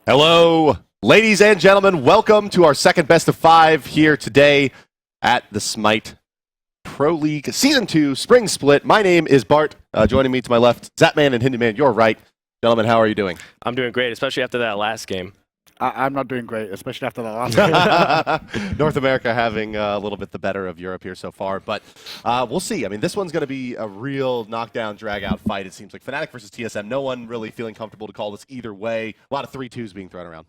Hello, ladies and gentlemen. Welcome to our second best of five here today at the Smite Pro League Season 2 Spring Split. My name is Bart. Joining me to my left, Zapman and Hinduman, your right. Gentlemen, how are you doing? I'm doing great, especially after that last game. I'm not doing great, especially after the last game. North America having a little bit the better of Europe here so far, but we'll see. I mean, this one's going to be a real knockdown, drag-out fight, it seems like. Fnatic versus TSM, no one really feeling comfortable to call this either way. A lot of 3-2s being thrown around.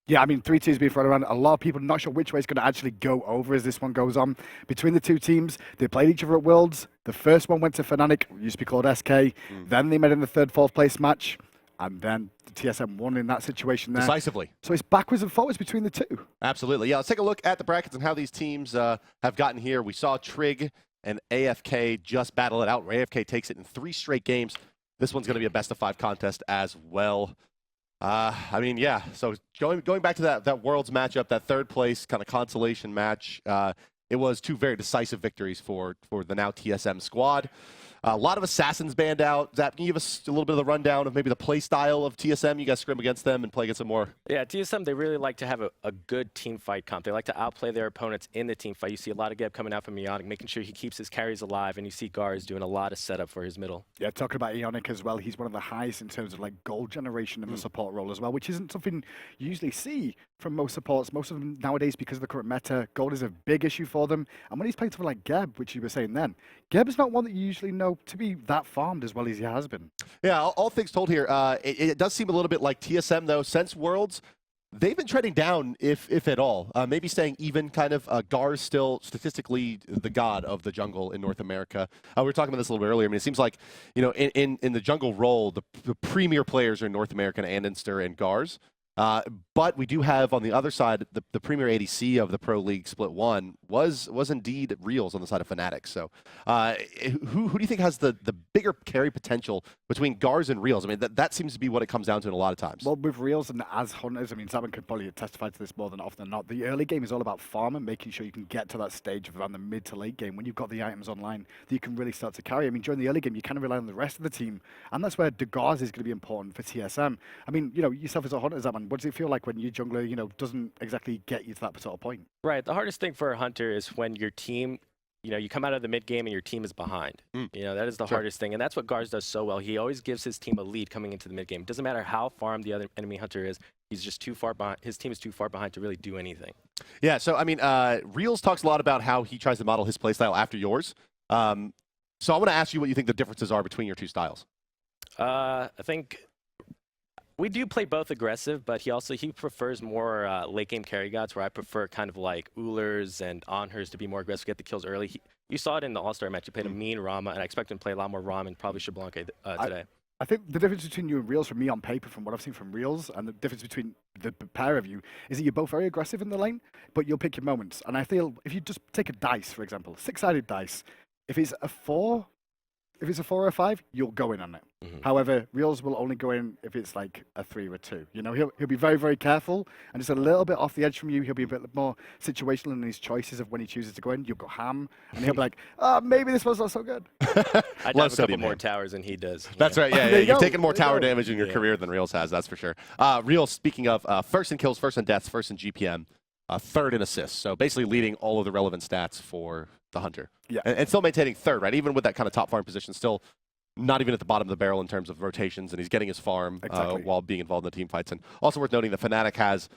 Yeah, I mean, 3-2's being thrown around. A lot of people not sure which way it's going to actually go over as this one goes on. Between the two teams, they played each other at Worlds. The first one went to Fnatic, used to be called SK. Then they met in the third, fourth place match. And then the TSM won in that situation there. Decisively. So it's backwards and forwards between the two. Absolutely. Yeah, let's take a look at the brackets and how these teams have gotten here. We saw Trig and AFK just battle it out. AFK takes it in 3 straight games. This one's going to be a best-of-5 contest as well. I mean, yeah, so going back to that Worlds matchup, that third place kind of consolation match, it was 2 very decisive victories for the now TSM squad. A lot of assassins banned out. Zap, can you give us a little bit of the rundown of maybe the play style of TSM? You guys scrim against them and play against them more? Yeah, TSM, they really like to have a good team fight comp. They like to outplay their opponents in the team fight. You see a lot of Geb coming out from Ionic, making sure he keeps his carries alive, and you see Gars doing a lot of setup for his middle. Yeah, talking about Ionic as well, he's one of the highest in terms of like gold generation in the support role as well, which isn't something you usually see from most supports. Most of them nowadays, because of the current meta, gold is a big issue for them. And when he's playing something like Geb, which you were saying then, Geb is not one that you usually know to be that farmed as well as he has been. Yeah, all things told here, it does seem a little bit like TSM, though. Since Worlds, they've been trending down, if at all. Maybe staying even, kind of. Gar's still statistically the god of the jungle in North America. We were talking about this a little bit earlier. I mean, it seems like, you know, in the jungle role, the premier players are North American, Andenster, and Gars. But we do have on the other side the premier ADC of the Pro League Split 1 was indeed Reels on the side of Fnatic. So who do you think has the bigger carry potential between Gars and Reels? I mean, that seems to be what it comes down to in a lot of times. Well, with Reels and as hunters, I mean, Simon could probably testify to this more than often than not. The early game is all about farming, making sure you can get to that stage of around the mid to late game when you've got the items online that you can really start to carry. I mean, during the early game, you kind of rely on the rest of the team, and that's where the Gars is going to be important for TSM. I mean, you know, yourself as a hunter, Zaman, what does it feel like when your jungler, you know, doesn't exactly get you to that sort of point? Right, the hardest thing for a hunter is when your team, you know, you come out of the mid game and your team is behind. You know, that is the hardest thing, and that's what Gars does so well. He always gives his team a lead coming into the mid game. It doesn't matter how farmed the other enemy hunter is. He's just too far behind. His team is too far behind to really do anything. Yeah, so I mean, Reels talks a lot about how he tries to model his playstyle after yours. So I want to ask you what you think the differences are between your two styles. I think we do play both aggressive, but he prefers more late game carry gods, where I prefer kind of like Ulers and Onhers to be more aggressive, get the kills early. You saw it in the All-Star match. You played a mean Rama, and I expect him to play a lot more Rama and probably Xbalanque today. I think the difference between you and Reels, from me on paper, from what I've seen from Reels, and the difference between the pair of you, is that you're both very aggressive in the lane, but you'll pick your moments. And I feel if you just take a dice, for example, 6-sided dice, if it's a 4 or a 5, you'll go in on it. However, Reels will only go in if it's like a 3 or a 2. You know, he'll be very, very careful, and just a little bit off the edge from you. He'll be a bit more situational in his choices of when he chooses to go in. You'll go ham, and he'll be like, oh, maybe this was not so good. I have a couple more towers than he does. That's right, yeah. You've taken more tower damage in your career than Reels has, that's for sure. Reels, speaking of, first in kills, first in deaths, first in GPM, third in assists. So basically leading all of the relevant stats for the hunter. Yeah. And still maintaining third, right? Even with that kind of top farm position, still not even at the bottom of the barrel in terms of rotations, and he's getting his farm while being involved in the team fights. And also worth noting that Fnatic has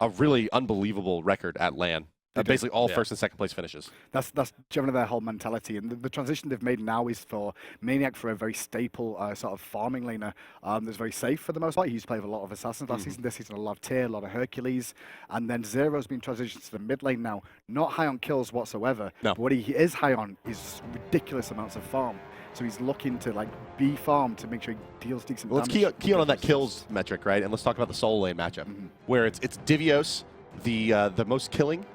a really unbelievable record at LAN. Basically all first and second place finishes. That's generally their whole mentality, and the transition they've made now is for Maniac for a very staple sort of farming laner that's very safe for the most part. He used to play with a lot of assassins last season. This season a lot of Tyr, a lot of Hercules, and then Zero's been transitioned to the mid lane now. Not high on kills whatsoever. No. But what he is high on is ridiculous amounts of farm. So he's looking to like be farmed to make sure he deals decent damage. Let's key on that kills metric, right? And let's talk about the solo lane matchup, where it's Divios, the most killing.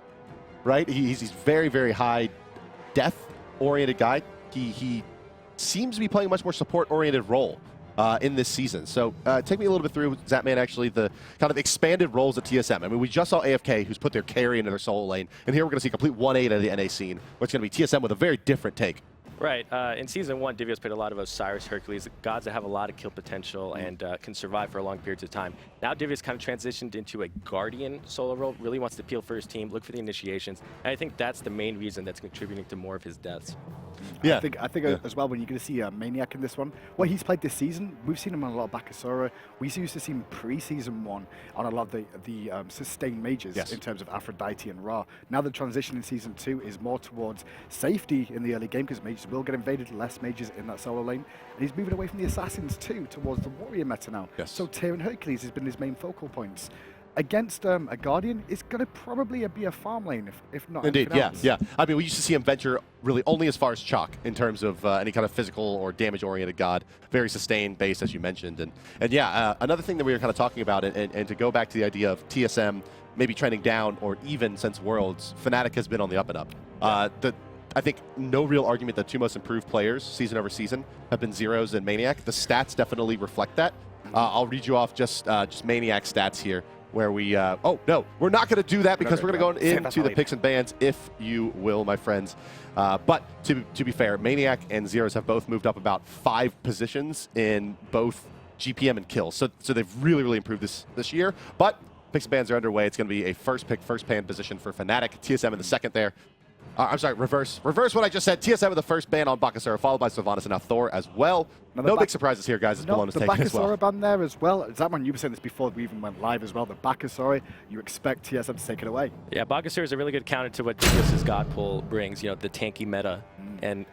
Right, he's very, very high death-oriented guy. He seems to be playing a much more support-oriented role in this season. So take me a little bit through, Zapman, actually, the kind of expanded roles at TSM. I mean, we just saw AFK, who's put their carry into their solo lane, and here we're going to see a complete 180 of the NA scene, which is going to be TSM with a very different take. Right. In Season 1, Divios played a lot of Osiris, Hercules, gods that have a lot of kill potential and can survive for long periods of time. Now Divios kind of transitioned into a Guardian solo role, really wants to peel for his team, look for the initiations, and I think that's the main reason that's contributing to more of his deaths. Yeah. I think as well, when you're going to see Maniac in this one, well, he's played this season. We've seen him on a lot of Bakasura. We used to see him pre-season 1 on a lot of the sustained majors in terms of Aphrodite and Ra. Now the transition in Season 2 is more towards safety in the early game because mages will get invaded, less mages in that solo lane. And he's moving away from the Assassins too, towards the Warrior meta now. Yes. So Tyr and Hercules has been his main focal points. Against a Guardian, it's going to probably be a farm lane, if not Indeed, anything yeah, else. yeah. I mean, we used to see him venture really only as far as Chalk in terms of any kind of physical or damage-oriented god. Very sustained base, as you mentioned. And yeah, another thing that we were kind of talking about, and to go back to the idea of TSM maybe trending down or even since Worlds, Fnatic has been on the up and up. I think no real argument that two most improved players, season over season, have been Zeros and Maniac. The stats definitely reflect that. I'll read you off just Maniac stats here, where we, oh no, we're not going to do that because we're going to go into the picks and bans, if you will, my friends. But to be fair, Maniac and Zeros have both moved up about 5 positions in both GPM and kills. So they've really improved this year. But picks and bans are underway. It's going to be a first pick, first ban position for Fnatic. TSM in the second there. I'm sorry, reverse what I just said. TSM with the first ban on Bakasura, followed by Sylvanas and now Thor as well. No big surprises here, guys. As Balloon is taking as well. The Bakasura ban there as well. Zaman, you were saying this before we even went live as well. The Bakasura, you expect TSM to take it away. Yeah, Bakasura is a really good counter to what Divios' God Pull brings, the tanky meta. And,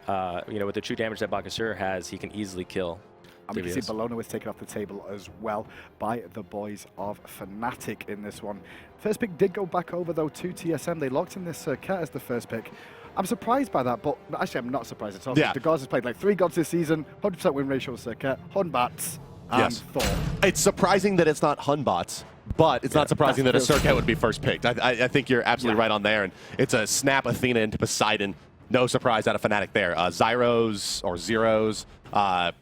with the true damage that Bakasura has, he can easily kill. And we can see Bologna was taken off the table as well by the boys of Fnatic in this one. First pick did go back over, though, to TSM. They locked in this Serqet as the first pick. I'm surprised by that, but actually I'm not surprised at all. Yeah. The gods has played like 3 gods this season, 100% win ratio with Serqet, Hunbats, and Thor. It's surprising that it's not Hunbats, but it's not surprising that a Serqet would be first picked. I think you're absolutely right on there, and it's a snap Athena into Poseidon. No surprise out of Fnatic there. Zyros or Zeros.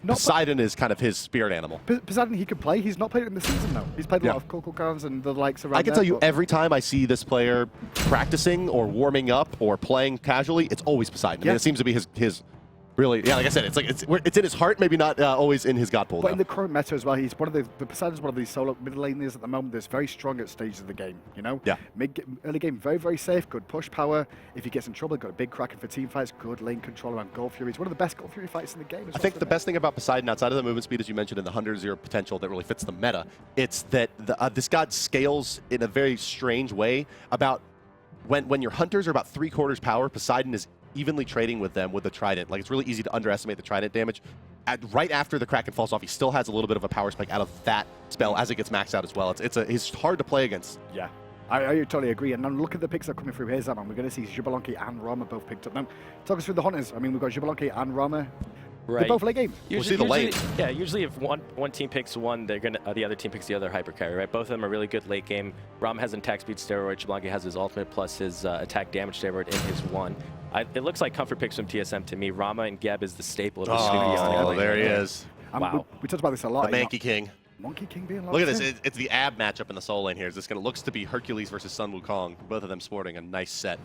Poseidon is kind of his spirit animal. Poseidon he could play. He's not played it in the season though. He's played a lot of Coco Cons and the likes around. I can tell you every time I see this player practicing or warming up or playing casually, it's always Poseidon. I mean, it seems to be his really, like I said, it's in his heart, maybe not always in his god pool. But in the current meta as well, he's one of the Poseidon's one of these solo mid laners at the moment that's very strong at stages of the game. Yeah. Early game, very safe, good push power. If he gets in trouble, got a big Kraken for team fights, good lane control around Gold Fury. He's one of the best Gold Fury fights in the game. I think the best thing about Poseidon, outside of the movement speed, as you mentioned, and the 100-0 potential that really fits the meta, it's that this god scales in a very strange way. About when your hunters are about 3/4 power, Poseidon is evenly trading with them with the Trident. Like, it's really easy to underestimate the Trident damage. Right after the Kraken falls off, he still has a little bit of a power spike out of that spell as it gets maxed out as well. He's hard to play against. Yeah. I totally agree. And now look at the picks that are coming through here, Zaman. We're going to see Xbalanque and Rama both picked up. Now, talk us through the hunters. I mean, we've got Xbalanque and Rama. Right. They're both late game. We'll see the lane. Yeah, usually if one team picks one, they're gonna the other team picks the other hyper carry, right? Both of them are really good late game. Rama has an attack speed steroid. Xbalanque has his ultimate plus his attack damage steroid in his one. It looks like comfort picks from TSM to me. Rama and Geb is the staple of this video. Oh, there he is. Wow. We talked about this a lot. The Monkey King. Monkey King being look at this. It's the ab matchup in the soul lane here. This looks to be Hercules versus Sun Wukong. Both of them sporting a nice set.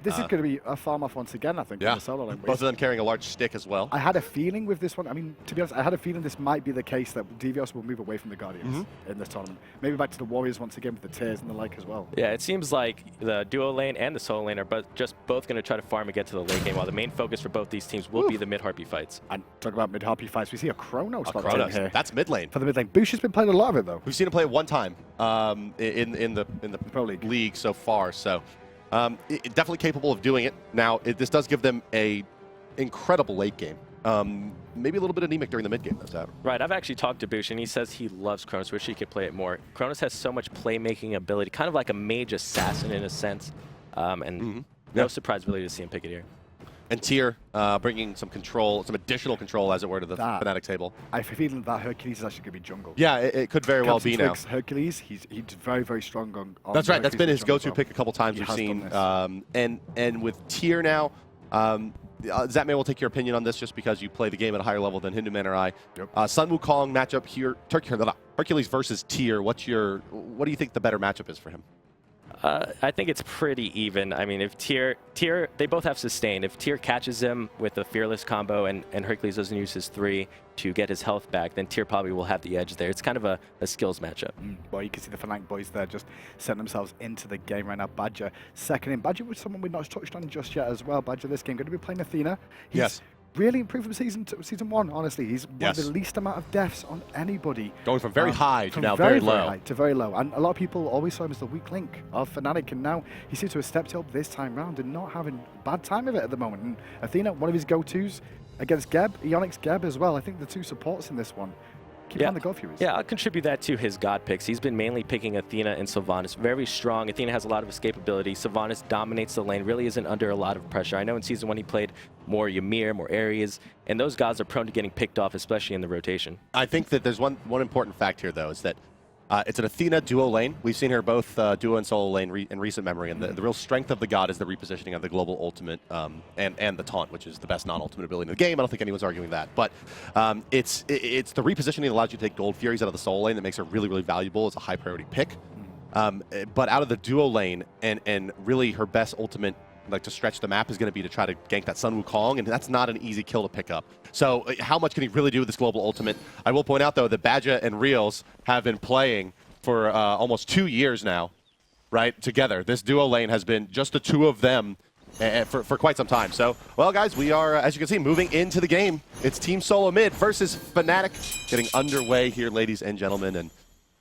This is going to be a farm off once again, I think, in the solo lane. Both of them carrying a large stick as well. I had a feeling with this one. I mean, to be honest, I had a feeling this might be the case that Divios will move away from the Guardians in this tournament. Maybe back to the Warriors once again with the Tears and the like as well. Yeah, it seems like the duo lane and the solo lane are both going to try to farm and get to the late game, while the main focus for both these teams will be the mid-harpy fights. And talk about mid-harpy fights, we see a Chronos here. That's mid lane. For the mid lane. Bush has been playing a lot of it, though. We've seen him play it one time in the Pro League so far, so... definitely capable of doing it. Now, this does give them a incredible late game. Maybe a little bit anemic during the mid game, though. Right, I've actually talked to Bush, and he says he loves Chronos, wish he could play it more. Chronos has so much playmaking ability, kind of like a mage assassin in a sense, and no surprise really to see him pick it here. And Tyr bringing some control, some additional control, as it were, to the Fnatic table. I have a feeling that Hercules is actually going to be jungle. Yeah, it could very well be now. Hercules, he's very strong on that's right. That's been his go-to pick a couple times we've seen. And with Tyr now, Zatman will take your opinion on this just because you play the game at a higher level than Hindu Man or I. Yep. Sun Wukong matchup here, Hercules versus Tyr. What do you think the better matchup is for him? I think it's pretty even. I mean, if Tyr, they both have sustain. If Tyr catches him with a Fearless combo and Hercules doesn't use his 3 to get his health back, then Tyr probably will have the edge there. It's kind of a skills matchup. Well, you can see the Fnatic boys there just setting themselves into the game right now. Badger second in. Badger was someone we've not touched on just yet as well. Badger this game going to be playing Athena. He's really improved from season 1, honestly. He's one of the least amount of deaths on anybody. Going from very high to now very low. High to very low. And a lot of people always saw him as the weak link of Fnatic, and now he seems to have stepped up this time round and not having a bad time of it at the moment. And Athena, one of his go-tos against Geb, Ionix Geb as well. I think the 2 supports in this one. Keep on the God Furies. Yeah, I'll contribute that to his God picks. He's been mainly picking Athena and Sylvanas. Very strong. Athena has a lot of escapability. Sylvanas dominates the lane, really isn't under a lot of pressure. I know in Season 1 he played more Ymir, more Ares, and those gods are prone to getting picked off, especially in the rotation. I think that there's one important fact here, though, is that it's an Athena duo lane. We've seen her both duo and solo lane in recent memory, and the real strength of the god is the repositioning of the global ultimate and the taunt, which is the best non-ultimate ability in the game. I don't think anyone's arguing that. But it's the repositioning that allows you to take Gold Furies out of the solo lane that makes her really, really valuable as a high priority pick. But out of the duo lane, and really her best ultimate, like to stretch the map, is going to be to try to gank that Sun Wukong, and that's not an easy kill to pick up. So how much can he really do with this global ultimate? I will point out, though, that Badger and Reels have been playing for almost 2 years now, right, together. This duo lane has been just the 2 of them for quite some time. So, well, guys, we are, as you can see, moving into the game. It's Team SoloMid versus Fnatic, getting underway here, ladies and gentlemen. And,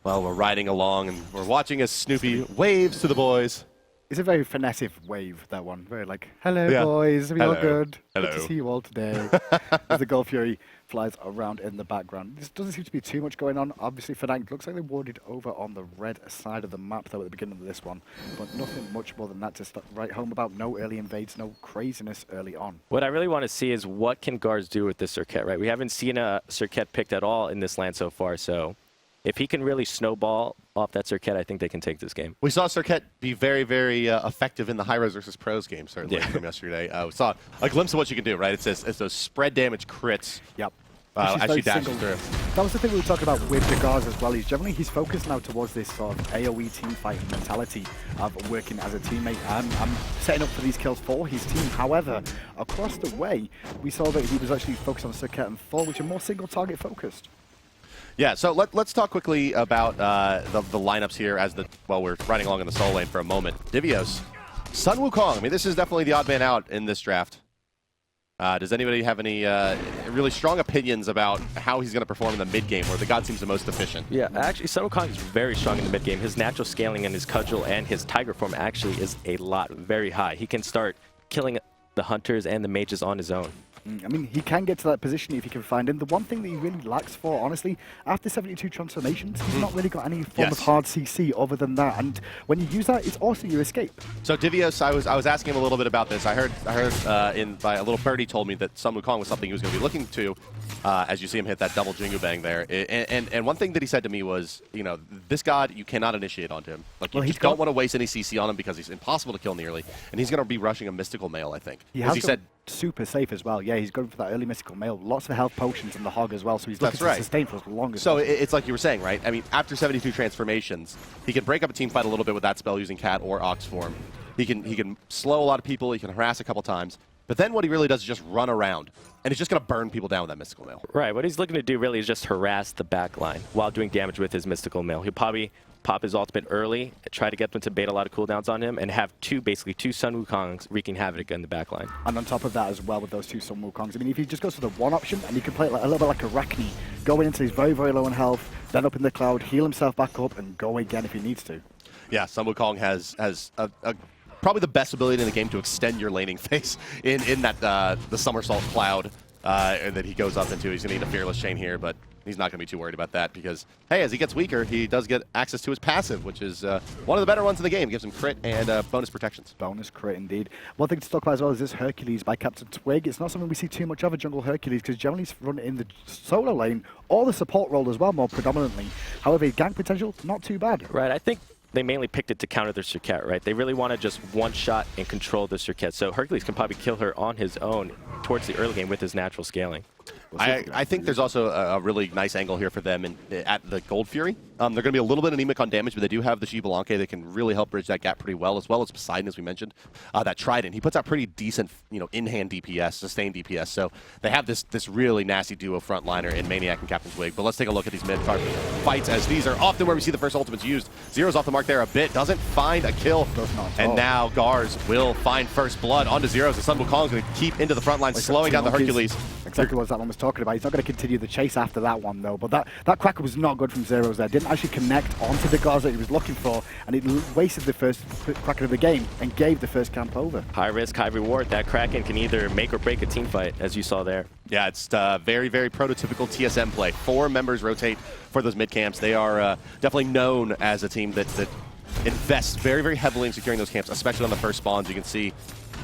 well, we're riding along, and we're watching as Snoopy waves to the boys. It's a very phonetic wave, that one. Very like, hello, boys. Are we all good? Hello. Good to see you all today. As the Gold Fury flies around in the background. There doesn't seem to be too much going on. Obviously, Fnatic looks like they warded over on the red side of the map, though, at the beginning of this one. But nothing much more than that to write home about. No early invades, no craziness early on. What I really want to see is what can guards do with this Serqet, right? We haven't seen a Serqet picked at all in this land so far, so if he can really snowball off that Serqet, I think they can take this game. We saw Serqet be very, very effective in the hi-rez versus pros game, certainly, from yesterday. We saw a glimpse of what you can do, right? It's those spread damage crits. Yep. As she dashes through. That was the thing we were talking about with the guards as well. He's focused now towards this sort of AoE team fighting mentality of working as a teammate. I'm setting up for these kills for his team. However, across the way, we saw that he was actually focused on Serqet and Thor, which are more single target focused. Yeah, so let's talk quickly about the lineups here as we're riding along in the solo lane for a moment. Divios, Sun Wukong. I mean, this is definitely the odd man out in this draft. Does anybody have any really strong opinions about how he's going to perform in the mid game, where the god seems the most efficient? Yeah, actually, Sun Wukong is very strong in the mid game. His natural scaling and his cudgel and his tiger form actually is very high. He can start killing the hunters and the mages on his own. I mean, he can get to that position if he can find him. The one thing that he really lacks for, honestly, after 72 transformations, he's not really got any form of hard CC other than that. And when you use that, it's also your escape. So Divios, I was asking him a little bit about this. I heard by a little birdie told me that Sun Wukong was something he was going to be looking to, as you see him hit that double Jingu Bang there. And one thing that he said to me was, you know, this god, you cannot initiate onto him. Like, you just don't want to waste any CC on him because he's impossible to kill nearly. And he's going to be rushing a Mystical Mail, I think. He said super safe as well. Yeah, he's going for that early Mystical Mail. Lots of health potions in the hog as well, so he's looking to sustain for as long as possible. It's like you were saying, right? I mean, after 72 transformations, he can break up a team fight a little bit with that spell using Cat or Ox form. He can slow a lot of people, he can harass a couple times. But then what he really does is just run around, and he's just going to burn people down with that Mystical Mail. Right, what he's looking to do really is just harass the back line while doing damage with his Mystical Mail. He'll probably pop his ultimate early, try to get them to bait a lot of cooldowns on him, and have basically two Sun Wukongs wreaking havoc in the back line. And on top of that as well, with those two Sun Wukongs, I mean, if he just goes for the one option, and he can play it like, a little bit like a Arachne, going into his very, very low on health, then up in the cloud, heal himself back up, and go again if he needs to. Yeah, Sun Wukong has probably the best ability in the game to extend your laning phase in that the somersault cloud that he goes up into. He's going to need a Fearless Chain here, but he's not going to be too worried about that because, hey, as he gets weaker, he does get access to his passive, which is one of the better ones in the game. Gives him crit and bonus protections. Bonus crit, indeed. One thing to talk about as well is this Hercules by Captain Twig. It's not something we see too much of a jungle Hercules because generally he's run in the solo lane or the support role as well, more predominantly. However, gank potential, not too bad. Right, I think they mainly picked it to counter the Serqet, right? They really want to just one-shot and control the Serqet. So Hercules can probably kill her on his own towards the early game with his natural scaling. I think there's also a really nice angle here for them at the Gold Fury. They're going to be a little bit anemic on damage, but they do have the hi-rez that can really help bridge that gap pretty well as Poseidon, as we mentioned. That Trident, he puts out pretty decent, in-hand DPS, sustained DPS. So they have this really nasty duo frontliner in Maniac and Captain Twig. But let's take a look at these mid-card fights, as these are often where we see the first ultimates used. Zero's off the mark there a bit, doesn't find a kill. And now Gars will find first blood onto Zeros. The Sun Wukong's going to keep into the front line, slowing down the Hercules. Exactly what that one was talking about. He's not going to continue the chase after that one, though. But that Cracker was not good from Zeros there. Didn't actually connect onto the Gars that he was looking for, and it wasted the first Cracker of the game and gave the first camp over. High risk, high reward. That Kraken can either make or break a team fight, as you saw there. Yeah, it's very, very prototypical TSM play. 4 members rotate for those mid camps. They are definitely known as a team that invests very, very heavily in securing those camps, especially on the first spawns. You can see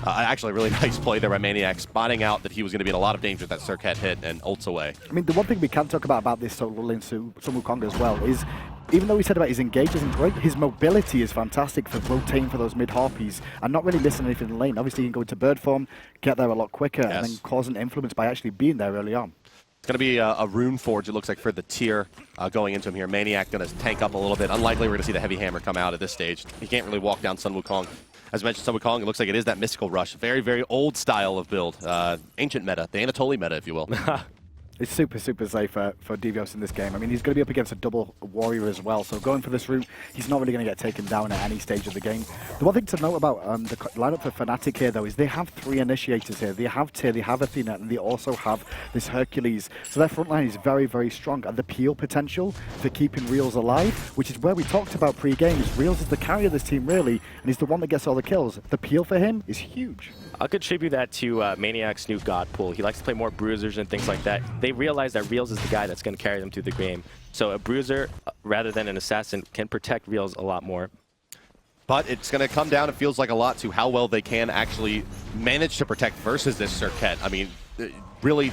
actually a really nice play there by Maniac, spotting out that he was going to be in a lot of danger with that Serqet hit and ults away. I mean, the one thing we can talk about this solo lane Sun Wukong as well is, even though we said about his engage isn't great, his mobility is fantastic for rotating for those mid-harpies and not really missing anything in the lane. Obviously, he can go into bird form, get there a lot quicker, and then cause an influence by actually being there early on. It's going to be a Rune Forge, it looks like, for the tier going into him here. Maniac going to tank up a little bit. Unlikely we're going to see the Heavy Hammer come out at this stage. He can't really walk down Sun Wukong. As mentioned, Sun Wukong, it looks like it is that Mystical Rush. Very, very old style of build. Ancient meta, the Anatoly meta, if you will. It's super, super safe for Devios in this game. I mean, he's going to be up against a double warrior as well, so going for this route, he's not really going to get taken down at any stage of the game. The one thing to note about the lineup for Fnatic here, though, is they have 3 initiators here. They have Tyr, they have Athena, and they also have this Hercules. So their front line is very, very strong, and the peel potential for keeping Reels alive, which is where we talked about pre-game, is Reels is the carrier of this team, really, and he's the one that gets all the kills. The peel for him is huge. I'll contribute that to Maniac's new God pool. He likes to play more bruisers and things like that. They realize that Reels is the guy that's going to carry them through the game. So a bruiser, rather than an assassin, can protect Reels a lot more. But it's going to come down, it feels like, a lot to how well they can actually manage to protect versus this Serqet. I mean, really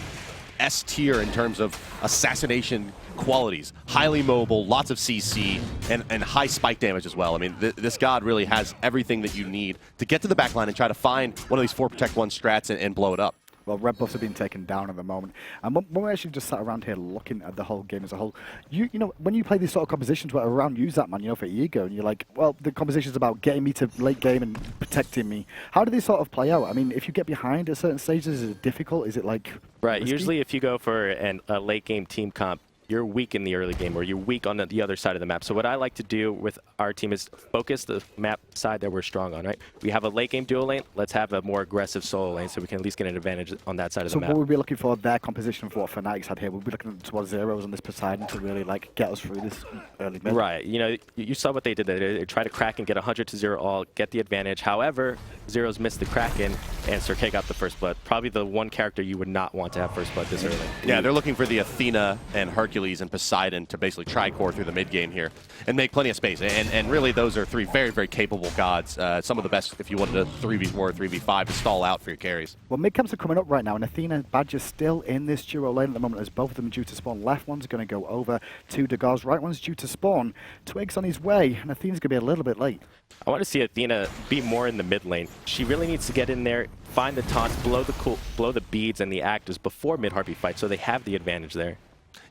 S tier in terms of assassination qualities. Highly mobile, lots of CC, and high spike damage as well. I mean, this god really has everything that you need to get to the backline and try to find one of these 4 protect 1 strats and blow it up. Well, red buffs are being taken down at the moment. And when we actually just sat around here looking at the whole game as a whole, you know, when you play these sort of compositions where around use that, man, for ego, and you're like, well, the composition's about getting me to late game and protecting me. How do these sort of play out? I mean, if you get behind at certain stages, is it difficult? Is it like right? risky? Usually if you go for a late game team comp, you're weak in the early game, or you're weak on the other side of the map. So what I like to do with our team is focus the map side that we're strong on, right? We have a late game duo lane, let's have a more aggressive solo lane so we can at least get an advantage on that side of the map. So what we'd be looking for, their composition for what Fnatic's had here, we'd be looking towards Zeros on this Poseidon to really like get us through this early mid. Right, you know, you saw what they did. They tried to crack and get 100-0 all, get the advantage. However, Zeros missed the Kraken, and Serqet got the first blood. Probably the one character you would not want to have first blood this early. Yeah, they're looking for the Athena and Hercules and Poseidon to basically tri-core through the mid game here and make plenty of space. And really, those are 3 very, very capable gods. Some of the best if you wanted a 3v4 or 3v5 to stall out for your carries. Well, mid camps are coming up right now, and Athena and Badger still in this duo lane at the moment, as both of them are due to spawn. Left one's going to go over to Dagars, right one's due to spawn. Twig's on his way, and Athena's going to be a little bit late. I want to see Athena be more in the mid lane. She really needs to get in there, find the taunts, blow the beads and the actives before mid-harpy fight, so they have the advantage there.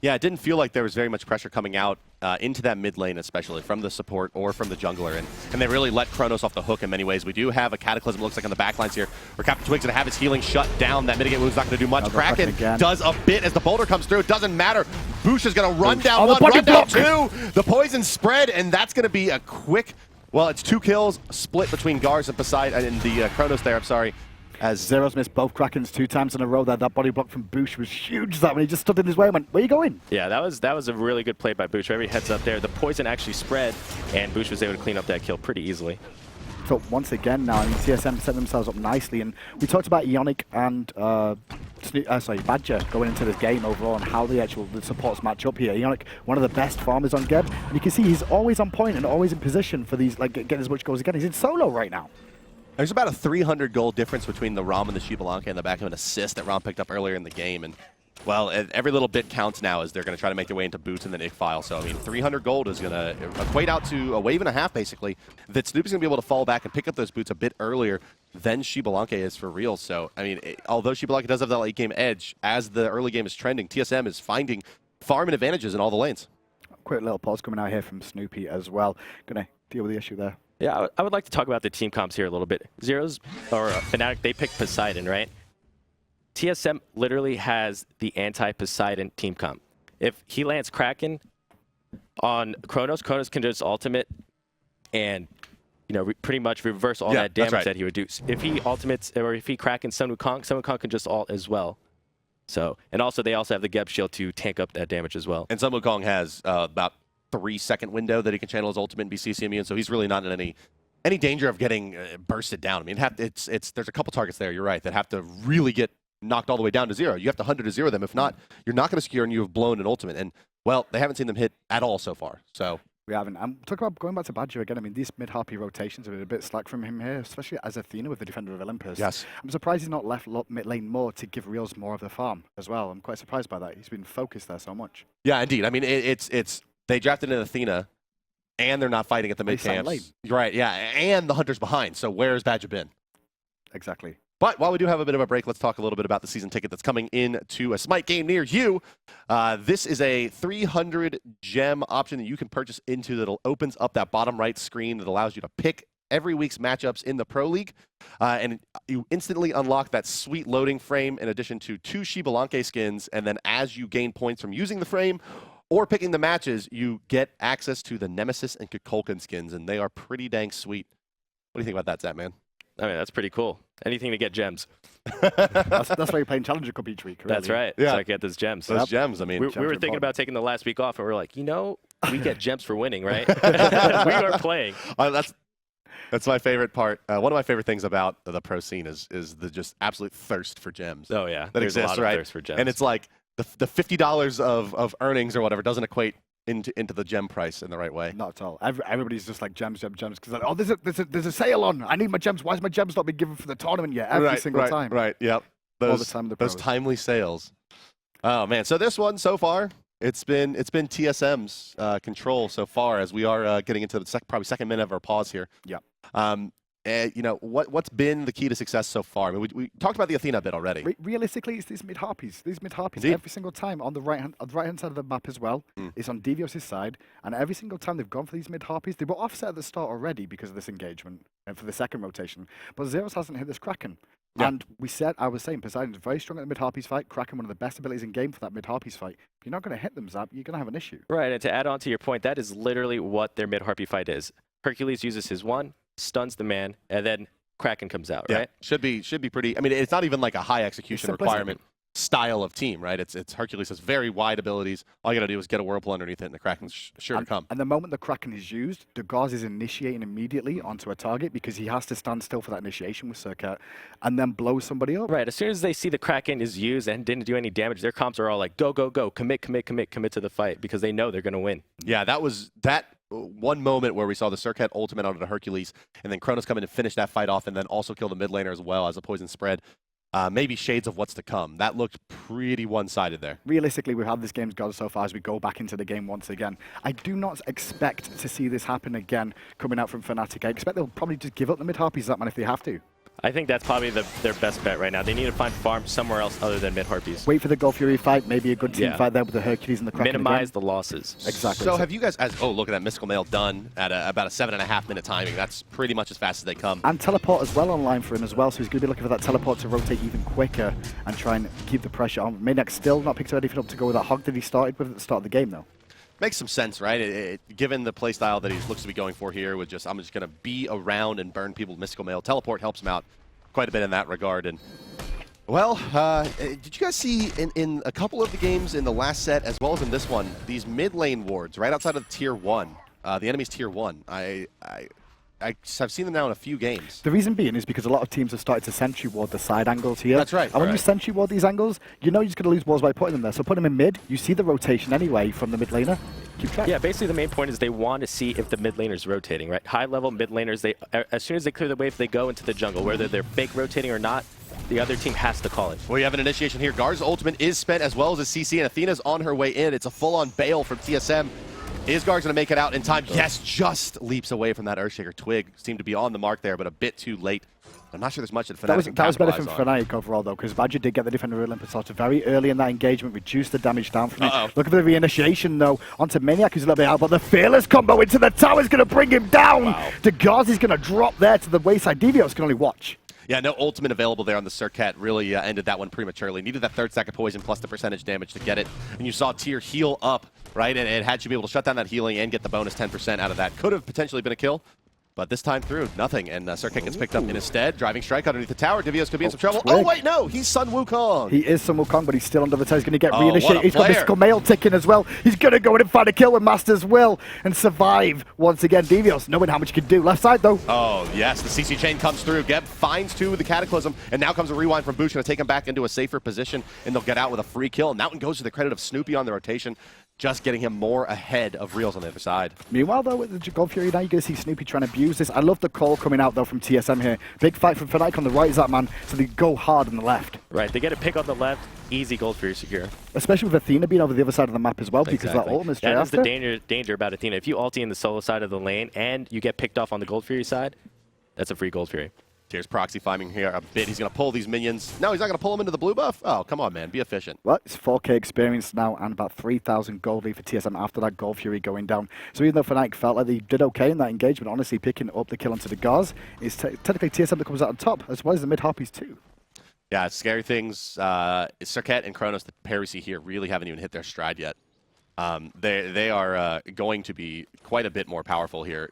Yeah, it didn't feel like there was very much pressure coming out into that mid lane, especially from the support or from the jungler. And they really let Chronos off the hook in many ways. We do have a Cataclysm, looks like, on the backlines here, where Captain Twig's going to have his healing shut down. That mitigate move's not going to do much. Kraken does a bit as the boulder comes through. It doesn't matter. Bush is going to run down 1, run down 2. The poison spread, and that's going to be a quick... Well, it's 2 kills split between Gars and Poseidon and the Chronos there, I'm sorry. As Zeros missed both Krakens 2 times in a row there. That body block from Bush was huge. That when he just stood in his way and went, where are you going? Yeah, that was a really good play by Bush. Every heads up there. The poison actually spread, and Bush was able to clean up that kill pretty easily. So once again now, I mean, TSM set themselves up nicely, and we talked about Ionic and Badger going into this game overall and how the supports match up here. Ionic, one of the best farmers on Geb, and you can see he's always on point and always in position for these, like, getting as much goals again. He's in solo right now. There's about a 300 goal difference between the Rama and the Xbalanque in the back of an assist that Ram picked up earlier in the game. And Well, every little bit counts now as they're going to try to make their way into boots in the Nick file. So, I mean, 300 gold is going to equate out to a wave and a half, basically, that Snoopy's going to be able to fall back and pick up those boots a bit earlier than Xbalanque is for real. So, I mean, although Xbalanque does have that late game edge, as the early game is trending, TSM is finding farming advantages in all the lanes. Quick little pause coming out here from Snoopy as well. Going to deal with the issue there. Yeah, I would like to talk about the team comps here a little bit. Zeros, or Fnatic, they picked Poseidon, right? TSM literally has the anti-Poseidon team comp. If he lands Kraken on Chronos, Chronos can just ultimate and, you know, pretty much reverse all that damage that he would do. If he ultimates, or if he Krakens Sun Wukong can just ult as well. So, and also they also have the Geb shield to tank up that damage as well. And Sun Wukong has about 3-second window that he can channel his ultimate and be CC immune, so he's really not in any danger of getting bursted down. I mean, there's a couple targets there, you're right, that have to really get knocked all the way down to 0. You have to 100 to 0 them. If not, you're not going to secure and you have blown an ultimate. And, well, they haven't seen them hit at all so far. So we haven't. Talk about going back to Badger again. I mean, these mid-harpy rotations have been a bit slack from him here, especially as Athena with the Defender of Olympus. Yes. I'm surprised he's not left mid lane more to give Reels more of the farm as well. I'm quite surprised by that. He's been focused there so much. Yeah, indeed. I mean, they drafted an Athena, and they're not fighting at the mid camps. Right, yeah, and the Hunter's behind. So where's Badger been? Exactly. But while we do have a bit of a break, let's talk a little bit about the season ticket that's coming into a Smite game near you. This is a 300 gem option that you can purchase into that opens up that bottom right screen that allows you to pick every week's matchups in the Pro League. And you instantly unlock that sweet loading frame in addition to 2 Xbalanque skins. And then as you gain points from using the frame or picking the matches, you get access to the Nemesis and Kukulkan skins. And they are pretty dang sweet. What do you think about that, Zat, man? I mean, that's pretty cool. Anything to get gems. that's why you're playing Challenger Cup each week, really. That's right. Yeah. So I get those gems. Those gems, I mean. We were thinking about taking the last week off, and we're like, you know, we get gems for winning, right? We are playing. That's my favorite part. One of my favorite things about the pro scene is the just absolute thirst for gems. Oh, yeah. That exists, a lot of right? thirst for gems. And it's like the $50 of earnings or whatever doesn't equate into the gem price in the right way. Not at all. Everybody's just like gems, because like, oh, there's a sale on. I need my gems. Why is my gems not being given for the tournament yet? Every single time. Right. Yep. All the time. Those timely sales. Oh man. So this one so far, it's been TSM's control so far as we are getting into the probably second minute of our pause here. Yeah. You know, what's been the key to success so far? I mean, we talked about the Athena a bit already. Realistically, it's these mid-harpies. These mid-harpies Indeed. every single time on the right-hand side of the map as well. It's on Devios' side, and every single time they've gone for these mid-harpies, they were offset at the start already because of this engagement and for the second rotation. But Zeros hasn't hit this Kraken. Yeah. And I was saying, Poseidon's very strong at the mid-harpies fight. Kraken, one of the best abilities in game for that mid-harpies fight. If you're not going to hit them, Zap, you're going to have an issue. Right, and to add on to your point, that is literally what their mid-harpy fight is. Hercules uses his one, stuns the man, and then Kraken comes out, right? Should be pretty. I mean, it's not even like a high execution requirement style of team, right? It's Hercules has very wide abilities. All you got to do is get a whirlpool underneath it, and the Kraken's sure to come. And the moment the Kraken is used, the Gauze is initiating immediately onto a target because he has to stand still for that initiation with Serqet and then blow somebody up. Right. As soon as they see the Kraken is used and didn't do any damage, their comps are all like, go, go, go, commit to the fight because they know they're going to win. Yeah, that was that one moment where we saw the Serqet ultimate onto the Hercules, and then Chronos come in and finish that fight off, and then also kill the mid laner as well as a poison spread. Maybe shades of what's to come. That looked pretty one-sided there. Realistically, we've had this game's gone so far as we go back into the game once again. I do not expect to see this happen again coming out from Fnatic. I expect they'll probably just give up the mid-harpies that man if they have to. I think that's probably their best bet right now. They need to find farm somewhere else other than mid-harpies. Wait for the Gulf Fury fight, maybe a good team fight there with the Hercules and the Kraken. Minimize the losses. Exactly. So have you guys, look at that Mystical Mail done at about a 7.5 minute timing. That's pretty much as fast as they come. And teleport as well online for him as well, so he's going to be looking for that teleport to rotate even quicker and try and keep the pressure on. Maynex still not picked anything up to go with that hog that he started with at the start of the game though. Makes some sense, right? Given the playstyle that he looks to be going for here with I'm just going to be around and burn people with Mystical Mail. Teleport helps him out quite a bit in that regard. And well, did you guys see in a couple of the games in the last set as well as in this one, these mid lane wards right outside of tier 1, the enemy's tier 1? I've seen them now in a few games. The reason being is because a lot of teams have started to sentry ward the side angles here. That's right. And when you sentry ward these angles, you know you're just going to lose balls by putting them there. So put them in mid, you see the rotation anyway from the mid laner. Keep track. Yeah, basically the main point is they want to see if the mid laner's rotating, right? High level mid laners, as soon as they clear the wave, they go into the jungle. Whether they're fake rotating or not, the other team has to call it. Well, you have an initiation here. Gar's ultimate is spent as well as his CC, and Athena's on her way in. It's a full-on bail from TSM. Is Gar going to make it out in time? Yes, just leaps away from that Earthshaker. Twig seemed to be on the mark there, but a bit too late. I'm not sure there's much that Fnatic That was better from Fnatic overall, though, because Badger did get the Defender Olympus sort of very early in that engagement, reduced the damage down from it. Look at the reinitiation, though, onto Maniac, who's a little bit out, but the Fearless combo into the tower is going to bring him down. Wow. Degazi's going to drop there to the wayside. Devios can only watch. Yeah, no ultimate available there on the Serqet. Really ended that one prematurely. Needed that third stack of poison plus the percentage damage to get it. And you saw Tyr heal up, right? And it had you be able to shut down that healing and get the bonus 10% out of that. Could have potentially been a kill. But this time through, nothing, and Serqet gets picked up in his stead. Driving strike underneath the tower. Devios could be in some trouble. Twig. Oh, wait, no, he's Sun Wukong. He is Sun Wukong, but he's still under the tower. He's going to get reinitiated. He's got player. Mystical Mail ticking as well. He's going to go in and find a kill with Master's Will and survive once again. Devios, knowing how much he can do. Left side, though. Oh, yes, the CC chain comes through. Geb finds two with the Cataclysm, and now comes a rewind from Boosh, going to take him back into a safer position, and they'll get out with a free kill. And that one goes to the credit of Snoopy on the rotation, just getting him more ahead of Reels on the other side. Meanwhile, though, with the Gold Fury, now you're going to see Snoopy trying to abuse this. I love the call coming out, though, from TSM here. Big fight from Fnatic on the right, Zapman, so they go hard on the left. Right, they get a pick on the left, easy Gold Fury secure. Especially with Athena being over the other side of the map as well, because that ultimate is straight That is after. the danger about Athena. If you ulti in the solo side of the lane and you get picked off on the Gold Fury side, that's a free Gold Fury. Tyr's proxy farming here a bit. He's going to pull these minions. No, he's not going to pull them into the blue buff? Oh, come on, man. Be efficient. Well, it's 4K experience now and about 3,000 gold lead for TSM after that Gold Fury going down. So even though Fnatic felt like they did okay in that engagement, honestly picking up the kill onto the Gars, it's technically TSM that comes out on top, as well as the mid-harpies too. Yeah, scary things. Serqet and Chronos, the pair we see here, really haven't even hit their stride yet. They are going to be quite a bit more powerful here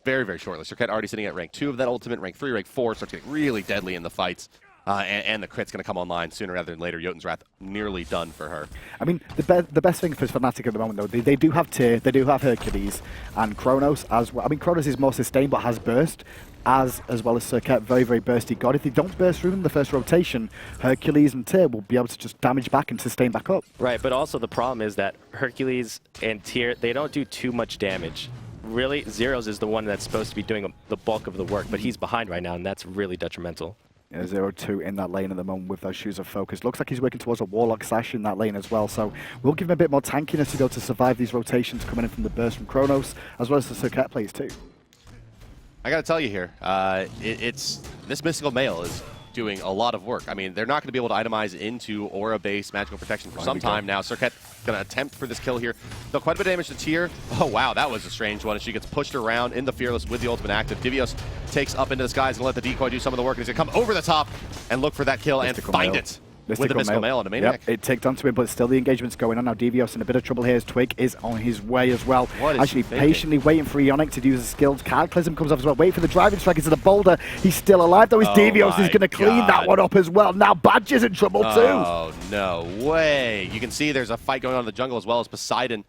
very, very shortly. Serqet already sitting at rank 2 of that ultimate. Rank 3, rank 4 starts getting really deadly in the fights. And the crit's going to come online sooner rather than later. Jotun's Wrath nearly done for her. I mean, the best thing for Fnatic at the moment, though, they do have Tyr, they do have Hercules, and Chronos as well. I mean, Chronos is more sustained, but has burst, as well as Serqet, very, very bursty god. If they don't burst through in the first rotation, Hercules and Tyr will be able to just damage back and sustain back up. Right, but also the problem is that Hercules and Tyr, they don't do too much damage. Really, Zeros is the one that's supposed to be doing the bulk of the work, but he's behind right now, and that's really detrimental. Yeah, 0-2 in that lane at the moment with those Shoes of Focus. Looks like he's working towards a Warlock Slash in that lane as well, so we'll give him a bit more tankiness to be able to survive these rotations coming in from the burst from Chronos, as well as the Serqet plays too. I got to tell you here, this Mystical Mail is doing a lot of work. I mean, they're not going to be able to itemize into aura-based magical protection for some time now. Serqet going to attempt for this kill here. Though quite a bit of damage to Tyr. Oh, wow, that was a strange one. And she gets pushed around in the Fearless with the ultimate active. Divios takes up into the skies and let the decoy do some of the work. And he's going to come over the top and look for that kill and find it. With the Mystical Mail on a Maniac. Yep, it ticked onto him, but still the engagement's going on now. Devios in a bit of trouble here as Twig is on his way as well. Actually patiently waiting for Ionic to use his skills. Cataclysm comes off as well. Wait for the driving strike into the boulder. He's still alive though. His Devios is going to clean that one up as well. Now Badger's in trouble too. Oh, no way. You can see there's a fight going on in the jungle as well as Poseidon.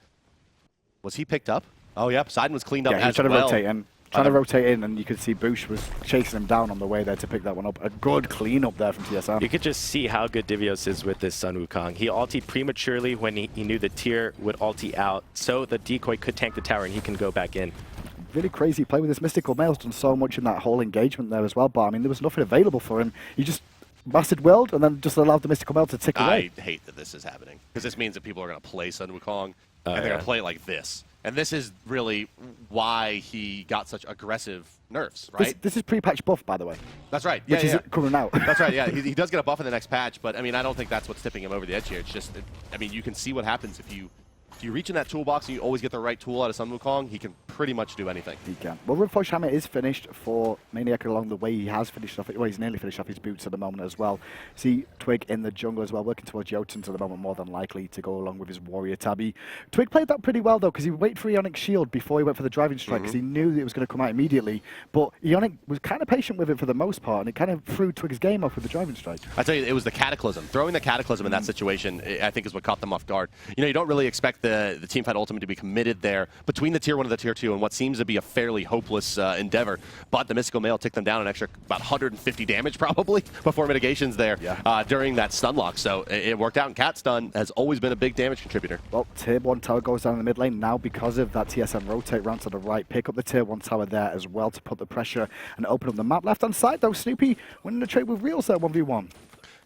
Was he picked up? Oh, yeah. Poseidon was cleaned up as trying well. To rotate in. Trying to rotate in, and you could see Boosh was chasing him down on the way there to pick that one up. A good clean up there from TSM. You could just see how good Divios is with this Sun Wukong. He ultied prematurely when he knew the Tyr would ulti out, so the decoy could tank the tower and he can go back in. Really crazy play with this Mystical Mail's done so much in that whole engagement there as well, but I mean, there was nothing available for him. He just mastered World and then just allowed the Mystical Mail to tick away. I hate that this is happening, because this means that people are going to play Sun Wukong, and they're going to play it like this. And this is really why he got such aggressive nerfs, right? This is pre-patch buff, by the way. That's right. Which is coming out. That's right, yeah. He does get a buff in the next patch, but I mean, I don't think that's what's tipping him over the edge here. It's just, I mean, you can see what happens if you reach in that toolbox and you always get the right tool out of Sun Wukong, he can pretty much do anything. He can. Well, Rimfo Hammer is finished for Maniac along the way. He has finished off, well, he's nearly finished off his boots at the moment as well. See Twig in the jungle as well, working towards Jotun's at the moment, more than likely to go along with his warrior Tabby. Twig played that pretty well though, because he waited for Ionic shield before he went for the driving strike, because he knew that it was going to come out immediately. But Ionic was kind of patient with it for the most part, and it kind of threw Twig's game off with the driving strike. I tell you, it was the Cataclysm. Throwing the Cataclysm in that situation, I think, is what caught them off guard. You know, you don't really expect the teamfight ultimate to be committed there between the tier 1 and the tier 2. into in what seems to be a fairly hopeless endeavor. But the Mystical Mail ticked them down an extra about 150 damage probably before mitigations there during that stun lock. So it worked out, and Cat Stun has always been a big damage contributor. Well, Tier 1 tower goes down in the mid lane now because of that TSM rotate round to the right. Pick up the Tier 1 tower there as well to put the pressure and open up the map. Left hand side though, Snoopy winning the trade with Reels there 1v1.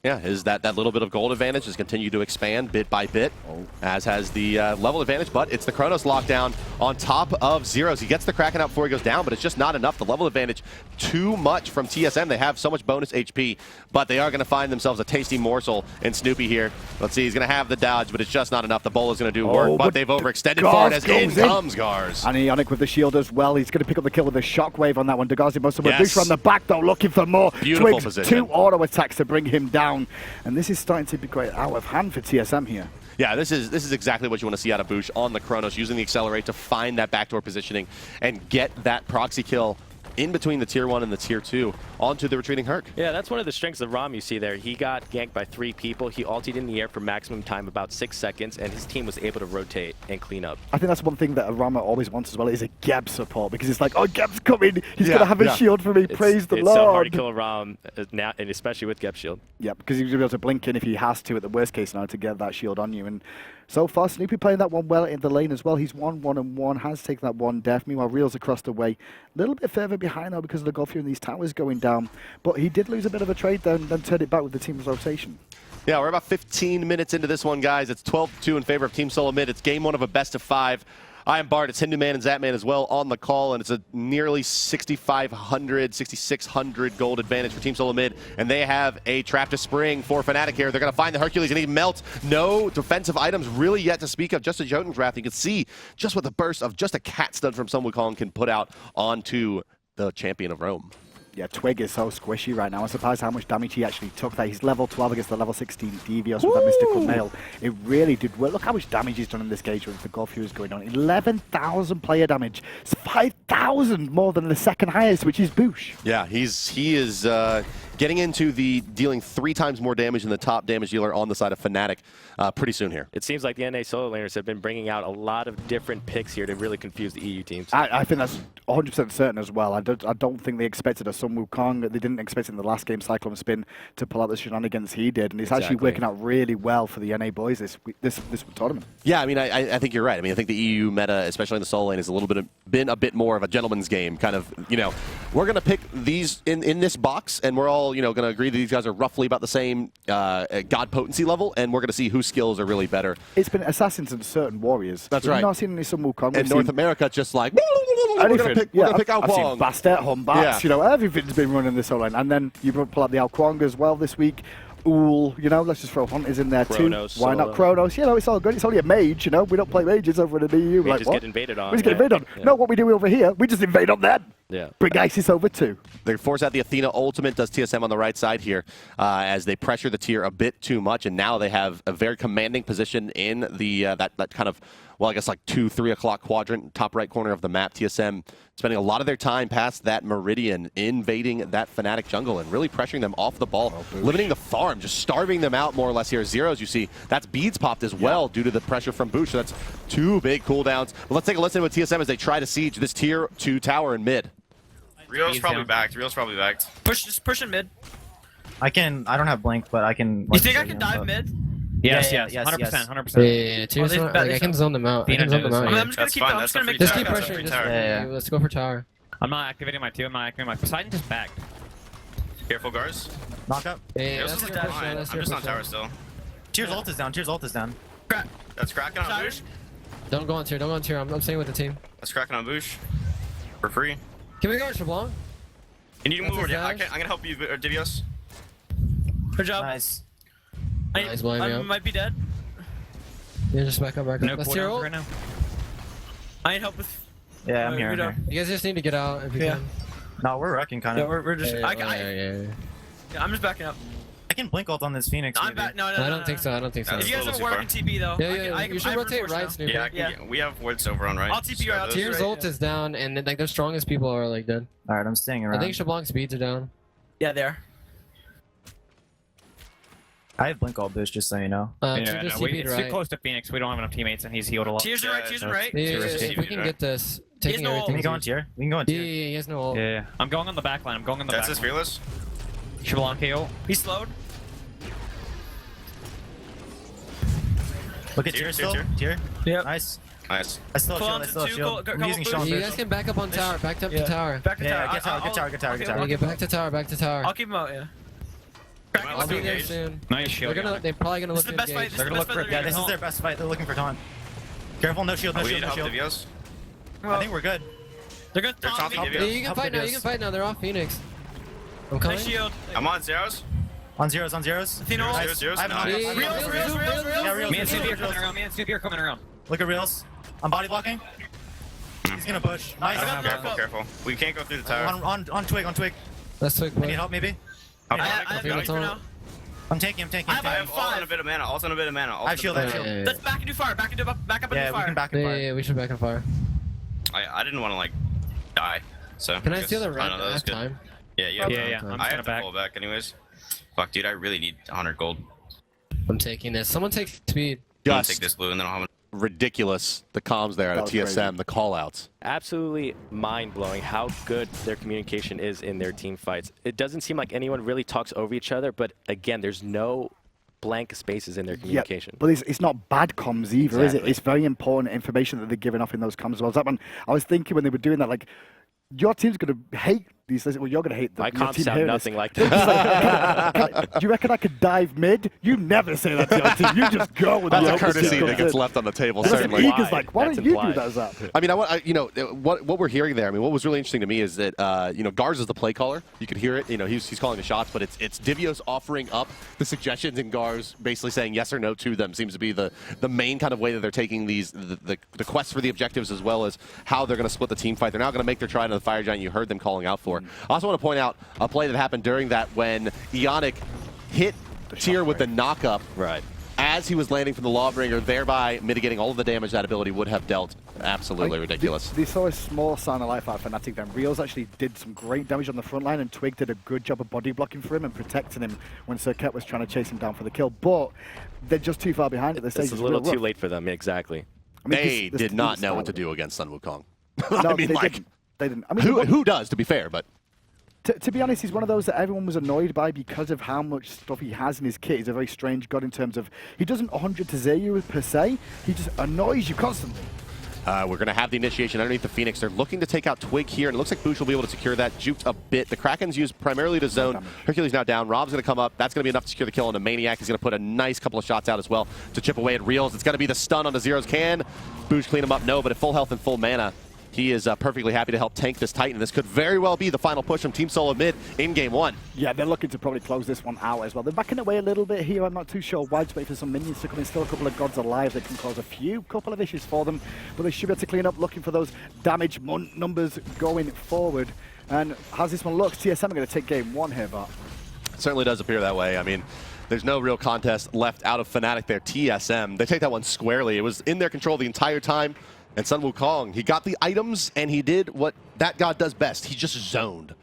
Yeah, is that little bit of gold advantage has continued to expand bit by bit, as has the level advantage, but it's the Chronos lockdown on top of Zeros. He gets the Kraken out before he goes down, but it's just not enough. The level advantage, too much from TSM. They have so much bonus HP, but they are going to find themselves a tasty morsel in Snoopy here. Let's see, he's going to have the dodge, but it's just not enough. The bowl is going to do work, but they've overextended for it as in comes Gars. And Ionic with the shield as well. He's going to pick up the kill with a shockwave on that one. Dagazi most of the boost on the back though, looking for more. Beautiful Twigs, position. 2 auto attacks to bring him down. And this is starting to be quite out of hand for TSM here. Yeah, this is exactly what you want to see out of Boosh on the Chronos, using the Accelerate to find that backdoor positioning and get that proxy kill in between the Tier 1 and the Tier 2 onto the retreating Herc. Yeah, that's one of the strengths of Rama you see there. He got ganked by 3 people. He ulted in the air for maximum time, about 6 seconds, and his team was able to rotate and clean up. I think that's one thing that Rama always wants as well, is a Geb support, because it's like, oh, Geb's coming. He's going to have a shield for me. Praise the Lord. It's so hard to kill a Ram, now, and especially with Geb shield. Yeah, because he's going to be able to blink in if he has to at the worst case scenario to get that shield on you. And so far, Snoopy playing that one well in the lane as well. He's 1-1-1, has taken that one death. Meanwhile, Reels across the way. A little bit further behind now because of the gulf here and these towers going down. But he did lose a bit of a trade there and then turned it back with the team's rotation. Yeah, we're about 15 minutes into this one, guys. It's 12-2 in favor of Team SoloMid. It's game 1 of a best of 5. I am Bart. It's Hindu Man and Zatman as well on the call, and it's a nearly 6,500, 6,600 gold advantage for Team SoloMid, and they have a trap to spring for Fnatic here. They're going to find the Hercules, and he melts. No defensive items really yet to speak of. Just a Jotun's Wrath. You can see just what the burst of just a cat stun from some wukong can put out onto the champion of Rome. Yeah, Twig is so squishy right now. I'm surprised how much damage he actually took there. He's level 12 against the level 16 Devios with that Mystical Mail. It really did well. Look how much damage he's done in this gauge with the Gulf Fury going on. 11,000 player damage. It's 5,000 more than the second highest, which is Boosh. Yeah, he is getting into the dealing 3 times more damage than the top damage dealer on the side of Fnatic pretty soon here. It seems like the NA solo laners have been bringing out a lot of different picks here to really confuse the EU teams. I think that's 100% certain as well. I don't think they expected a Sun Wukong. They didn't expect in the last game Cyclone Spin to pull out the shenanigans he did, and it's actually working out really well for the NA boys this tournament. Yeah, I mean, I think you're right. I mean, I think the EU meta, especially in the solo lane, is been a bit more of a gentleman's game. Kind of, we're going to pick these in this box, and we're all, going to agree that these guys are roughly about the same god potency level, and we're going to see whose skills are really better. It's been assassins and certain warriors. That's right. We've not seen any Sun Wukong. And North America just like, we're going to pick Ao I've seen Kwong. Bastet, Humbats, everything's been running this whole line. And then you pull out the Ao Kwong as well this week. Let's just throw Hunters in there Chronos, too. Why not Chronos? It's all good. It's only a mage, We don't play mages over in the EU. We just get invaded on. We just get invaded on. Yeah. No, what we do over here, we just invade on them. Yeah. Bring ISIS over too. They force out the Athena ultimate, does TSM on the right side here, as they pressure the tier a bit too much, and now they have a very commanding position in the that kind of, well, I guess like 2-3 o'clock quadrant, top right corner of the map. TSM spending a lot of their time past that meridian, invading that Fnatic jungle and really pressuring them off the ball, limiting the farm, just starving them out more or less here. Zeros, you see, that's beads popped as well due to the pressure from Boosh. So that's 2 big cooldowns. But let's take a listen with TSM as they try to siege this tier 2 tower in mid. Rio's probably backed. Just push in mid. I don't have blink, but I can. You think I can dive mid? Yes, 100%, yes. 100%. Yeah, Tears, I can zone them out. I can zone them out. I'm just gonna make Just keep pressuring. Let's go for tower. I'm not activating my 2. I'm not activating my Poseidon. Just backed. Careful, Gars. Knock up. Yeah, Rio's is fine. I'm just on tower still. Tears ult is down. Tears ult is down. That's cracking on Boosh. Don't go on tier. Don't go on tier. I'm staying with the team. That's cracking on Boosh. For free. Can we go Xbalanque? You need to move over. Yeah, I'm gonna help you, Divios. Good job. Nice. Nice, blowing me I up. might be dead. Yeah, just back up. Let's tier ult. Right now. I need help with. Yeah, I'm here. You guys just need to get out if you can. No, we're wrecking kind of. Yeah, we're just. Yeah. I'm just backing up. I can blink ult on this Phoenix. I'm back. No, I don't think so. I don't think so. If you guys don't work in TP though. Yeah. You should rotate right, Snoopy. Yeah, we have wards over on right. I'll TP you out. Tears ult is down, and like their strongest people are like dead. Alright, I'm staying around. I think Xbalanque speeds are down. Yeah, there. I have blink ult boost, just so you know. Just TP'd it's right. too close to Phoenix. We don't have enough teammates, and he's healed a lot. Tears are right. Yeah, if we can get this, taking no ult. everything. We can go on tier. We can go on Yeah, tier. he has no ult. Yeah. I'm going on the back line. I'm going on the That's back his line. fearless. Xbalanque ult. He's slowed. Look at Tier, tier still. tier. Tier. Yep. Nice. Nice. I still have Pull shield. on I to still have two, shield. go- I'm go using boost. Sean You boost. guys can back up on tower. Back up to tower. Back to Yeah, tower. get tower, get tower, get tower, get tower. Yeah, get back to tower. Back to tower. I'll keep him out, yeah. I'll I'll be do there engage. soon. Nice shield. They're probably gonna This look is the to best fight. engage. This is They're the gonna best look fight. for- Yeah, they're this is gonna their best fight. They're looking for taunt. Careful, no shield, no We shield, need no help shield. Divios. I think we're good. They're gonna They're taunt me. topping Yeah, Divios. you can Help fight now. You Divios. can fight now. They're off Phoenix. I'm coming. Nice shield. I'm on zeros. On zeros, on zeros. Athena ult. Zeros, zeros. I have Nice. an- Yeah, I have Reels, an- reels, reels, reels. Yeah, reels. Me and reels, Supi are reels. coming around. Me and Supi are coming around. Look at reels. I'm body blocking. He's gonna push. Nice. I got Careful, up. careful. We can't go through the tower. On twig, on twig. Let's take I need one. help maybe. I I have Feel nothing it for on. now. I'm taking him, taking him. I taking him. have ult and a bit of mana. Ult and a bit of mana. ult I have and a shield, bit I of have mana. shield. Let's back and do fire. Back and do back up and Yeah, do we fire. can back and Yeah, fire. yeah, we should back and fire. I didn't want to like die. So Can I guess- steal the I red don't know, that was half good. time? Yeah, Yeah, yeah. Okay. I'm I just have gonna to back. pull back anyways. Fuck, dude, I really need 100 gold. I'm taking this. Someone take speed. I'm gonna take Just this blue and then I'll have ridiculous, the comms there That at was TSM, the call-outs. Absolutely mind-blowing how good their communication is in their team fights. It doesn't seem like anyone really talks over each other, but again, there's no blank spaces in their communication. Yeah, but it's not bad comms either, is it? Exactly. It's very important information that they're giving off in those comms as well. That one, I was thinking when they were doing that, like, your team's going to hate these. Well, you're going to hate them. My your comms team sound hearing nothing this. like It's that. like, do you reckon I could dive mid? You never say that to your team. You just go with That's the a opposite courtesy comes that gets in. left on the table, Listen, certainly. Eagle's like, why That's don't you do implied. that, Zap? I mean, what we're hearing there. I mean, what was really interesting to me is that Garz is the play caller. You could hear it. He's calling the shots, but it's Divios offering up the suggestions and Garz basically saying yes or no to them. Seems to be the main kind of way that they're taking these the quest for the objectives as well as how they're going to split the team fight. They're now going to make their try into the Fire Giant. You heard them calling out for. I also want to point out a play that happened during that when Ionic hit Tier with the knock-up. Right. As he was landing from the Lawbringer, thereby mitigating all of the damage that ability would have dealt. Absolutely ridiculous. They saw a small sign of life out of Fnatic then. Reels actually did some great damage on the front line, and Twig did a good job of body blocking for him and protecting him when Serqet was trying to chase him down for the kill. But they're just too far behind at this stage. It's a little too late for them, exactly. I mean, They this did team not know what to started. do against Sun Wukong. No, I mean, they like, didn't. They didn't. I mean, who does, to be fair, but to be honest, he's one of those that everyone was annoyed by because of how much stuff he has in his kit. He's a very strange god in terms of he doesn't 100 to 0 you per se. He just annoys you constantly. we're going to have the initiation underneath the Phoenix. They're looking to take out Twig here, and it looks like Boosh will be able to secure that. Juked a bit. The Kraken's used primarily to zone. damage. Hercules now down. Rob's going to come up. That's going to be enough to secure the kill on the Maniac. He's going to put a nice couple of shots out as well to chip away at Reels. It's going to be the stun on the Zeros. Can Boosh clean him up? No, but at full health and full mana, he is perfectly happy to help tank this Titan. This could very well be the final push from Team SoloMid in Game 1. Yeah, they're looking to probably close this one out as well. They're backing away a little bit here. I'm not too sure why. Just wait for some minions to come in. Still a couple of gods alive that can cause a couple of issues for them. But they should be able to clean up, looking for those damage numbers going forward. And how's this one look? TSM are going to take Game 1 here, but It certainly does appear that way. I mean, there's no real contest left out of Fnatic there. TSM, they take that one squarely. It was in their control the entire time. And Sun Wukong, he got the items, and he did what that god does best. He just zoned.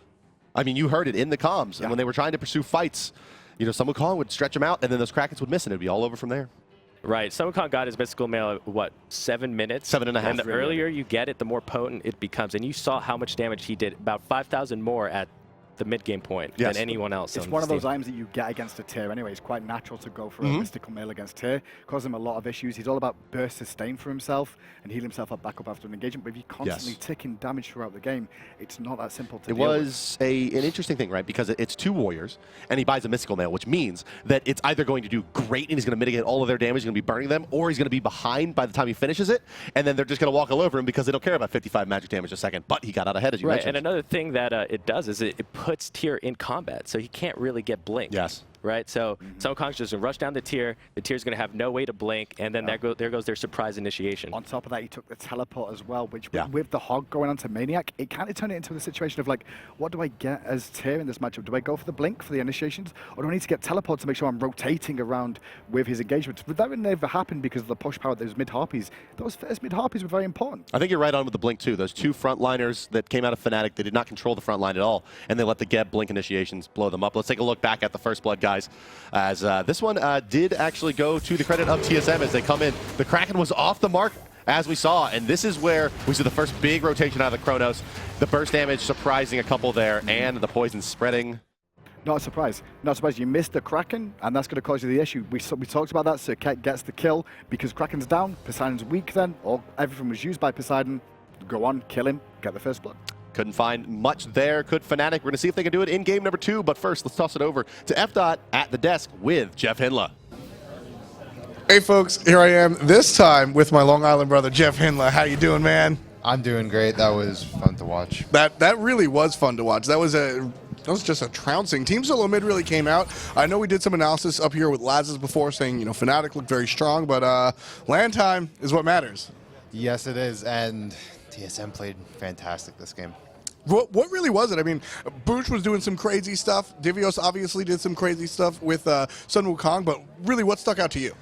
I mean, you heard it in the comms. And when they were trying to pursue fights, Sun Wukong would stretch him out, and then those Krakens would miss, and it would be all over from there. Right. Sun Wukong got his mystical mail at, what, 7 minutes? 7.5. And the earlier you get it, the more potent it becomes. And you saw how much damage he did, about 5,000 more at the mid-game point Yes. than anyone else. it's on one of this those team. items that you get against a tier anyway. It's quite natural to go for a mystical mail against tier. Causes him a lot of issues. He's all about burst sustain for himself and heal himself up back up after an engagement. But if you're constantly ticking damage throughout the game, it's not that simple to It deal with. was an interesting thing, right? Because it's 2 warriors, and he buys a mystical mail, which means that it's either going to do great and he's going to mitigate all of their damage, he's going to be burning them, or he's going to be behind by the time he finishes it, and then they're just going to walk all over him because they don't care about 55 magic damage a second. But he got out ahead, as you Right, mentioned. and another thing that it does is it puts Tier in combat, so he can't really get blink. Yes. Right, so Sun Wukong's just going to rush down the Tier. The Tier's going to have no way to blink, and then there goes their surprise initiation. On top of that, he took the teleport as well, which Yeah. with the hog going on to Maniac, it kind of turned it into a situation of like, what do I get as tier in this matchup? Do I go for the blink for the initiations, or do I need to get teleport to make sure I'm rotating around with his engagements? But that would never happen because of the push power of those mid-harpies. Those first mid-harpies were very important. I think you're right on with the blink, too. Those 2 frontliners that came out of Fnatic, they did not control the front line at all, and they let the Geb blink initiations blow them up. Let's take a look back at the First Blood guys. As this one did actually go to the credit of TSM as they come in. The Kraken was off the mark as we saw. And this is where we see the first big rotation out of the Chronos. The burst damage surprising a couple there, and the poison spreading. Not a surprise. Not a surprise. You missed the Kraken, and that's going to cause you the issue. We talked about that. Serqet gets the kill because Kraken's down. Poseidon's weak then, or everything was used by Poseidon. Go on, kill him, get the first blood. Couldn't find much there. Could Fnatic. We're going to see if they can do it in game number 2. But first, let's toss it over to F. at the desk with Jeff Hindla. Hey folks, here I am, this time with my Long Island brother, Jeff Hindla. How you doing, man? I'm doing great. That was fun to watch. That really was fun to watch. That was just a trouncing. Team SoloMid really came out. I know we did some analysis up here with Laz's before saying, you know, Fnatic looked very strong, but land time is what matters. Yes, it is, and TSM played fantastic this game. What really was it? I mean, Boosh was doing some crazy stuff. Divios obviously did some crazy stuff with Sun Wukong, but really what stuck out to you?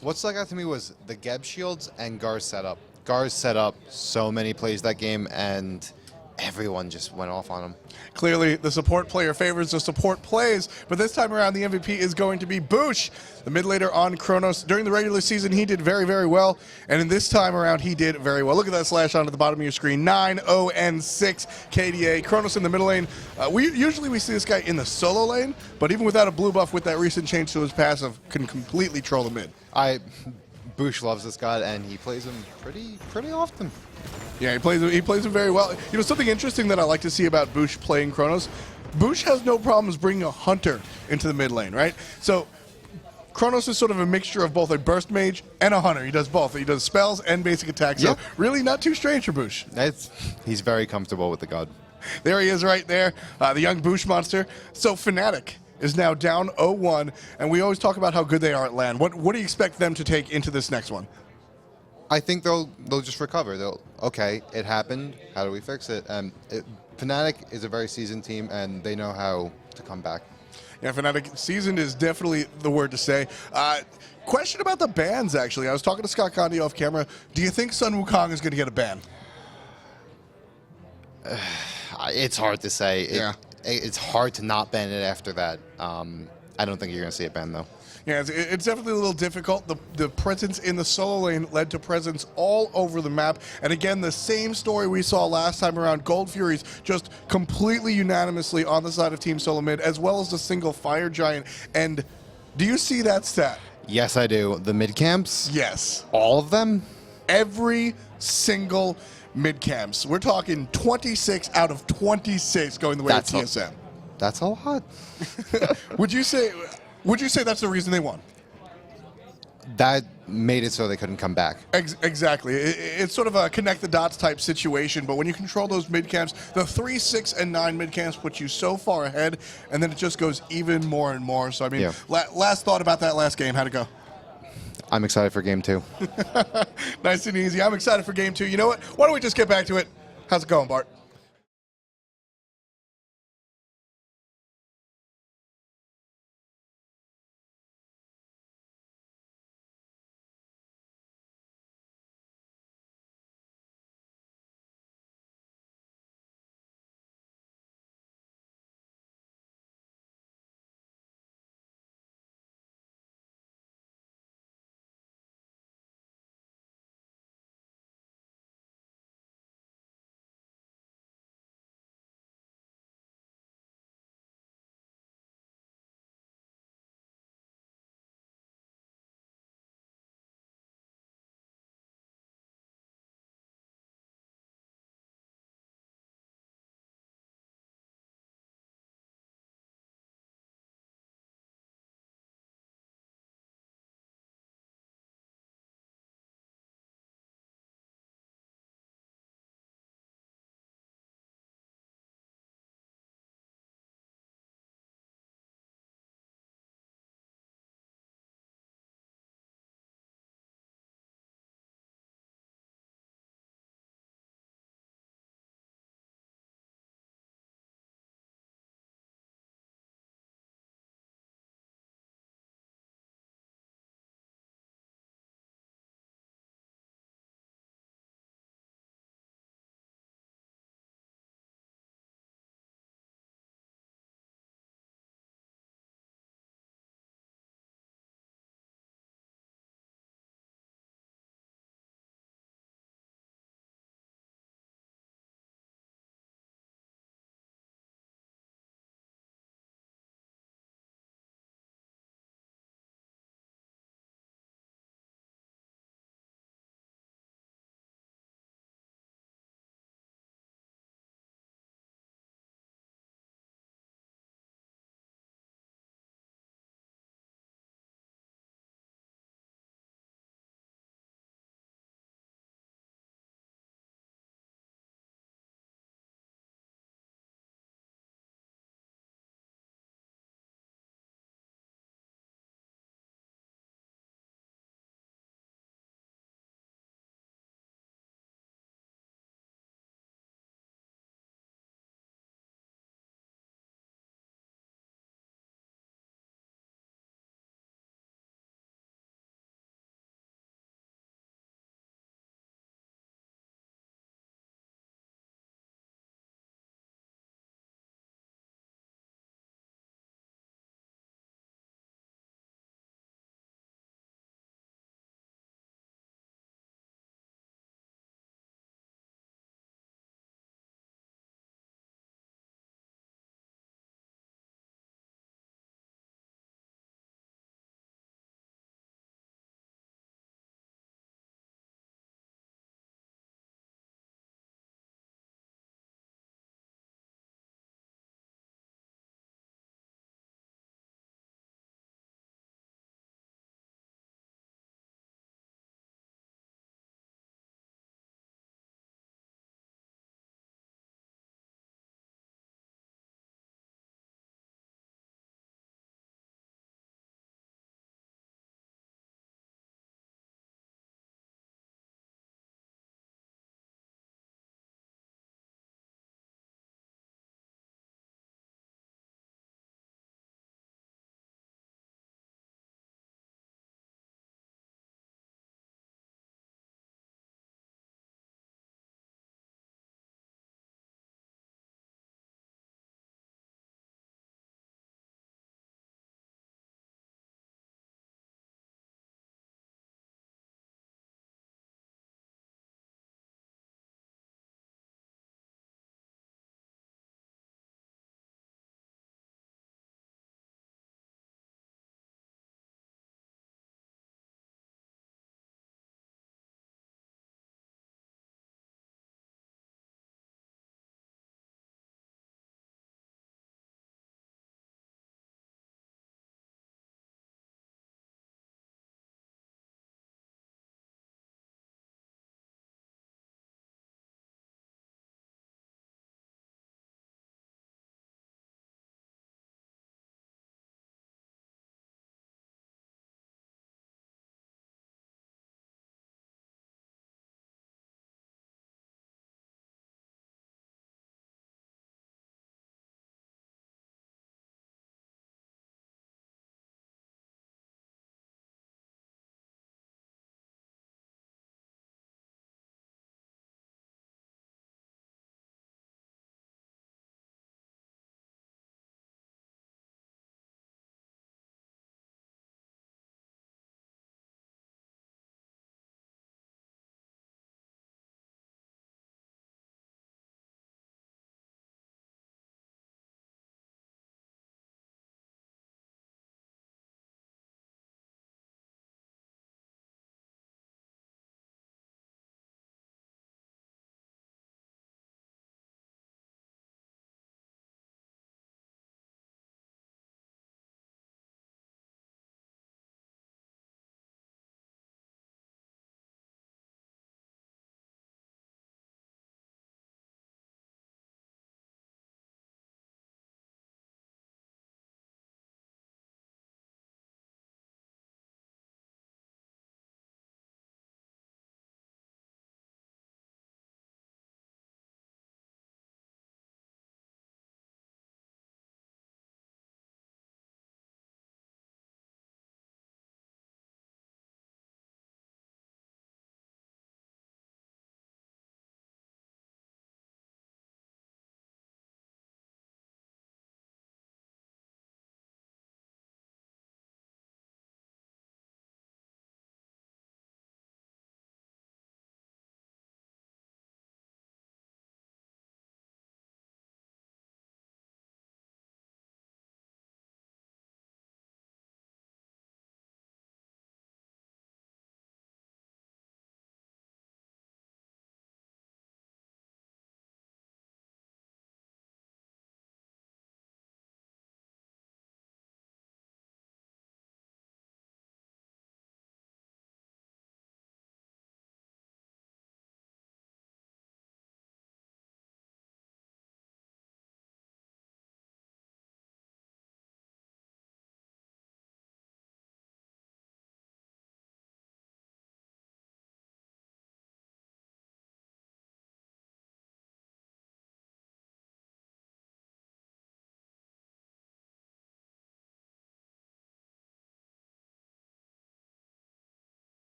What stuck out to me was the Geb shields and Gar's setup. Gar's set up so many plays that game, and everyone just went off on him. Clearly, the support player favors the support plays, but this time around, the MVP is going to be Boosh, the mid laner on Chronos. During the regular season, he did very, very well, and in this time around, he did very well. Look at that slash on at the bottom of your screen, 9-0-6 KDA. Chronos in the middle lane. Usually we see this guy in the solo lane, but even without a blue buff with that recent change to his passive, can completely troll the mid. Boosh loves this god, and he plays him pretty often. Yeah, he plays him very well. You know, something interesting that I like to see about Boosh playing Chronos, Boosh has no problems bringing a hunter into the mid lane, right? So Chronos is sort of a mixture of both a burst mage and a hunter. He does both. He does spells and basic attacks. Yeah. So really not too strange for Boosh. He's very comfortable with the god. There he is right there, the young Boosh monster. So Fnatic is now down 0-1, and we always talk about how good they are at LAN. What do you expect them to take into this next one? I think they'll just recover. Okay, it happened. How do we fix it? Fnatic is a very seasoned team, and they know how to come back. Yeah, Fnatic seasoned is definitely the word to say. Question about the bans, actually. I was talking to Scott Condi off camera. Do you think Sun Wukong is going to get a ban? It's hard to say. Yeah. It's hard to not ban it after that. I don't think you're going to see it banned, though. Yeah, it's definitely a little difficult. The presence in the solo lane led to presence all over the map. And again, the same story we saw last time around. Gold Furies just completely unanimously on the side of Team SoloMid, as well as the single Fire Giant. And do you see that stat? Yes, I do. The mid camps? Yes. All of them? Every single mid camps. We're talking 26 out of 26 going the way of TSM. That's a lot. Would you say that's the reason they won? That made it so they couldn't come back. Exactly. It's sort of a connect the dots type situation, but when you control those mid camps, the 3, 6, and 9 mid camps put you so far ahead, and then it just goes even more and more. So, I mean, Yeah. Last thought about that last game. How'd it go? I'm excited for game 2. Nice and easy. I'm excited for game 2. You know what? Why don't we just get back to it? How's it going, Bart?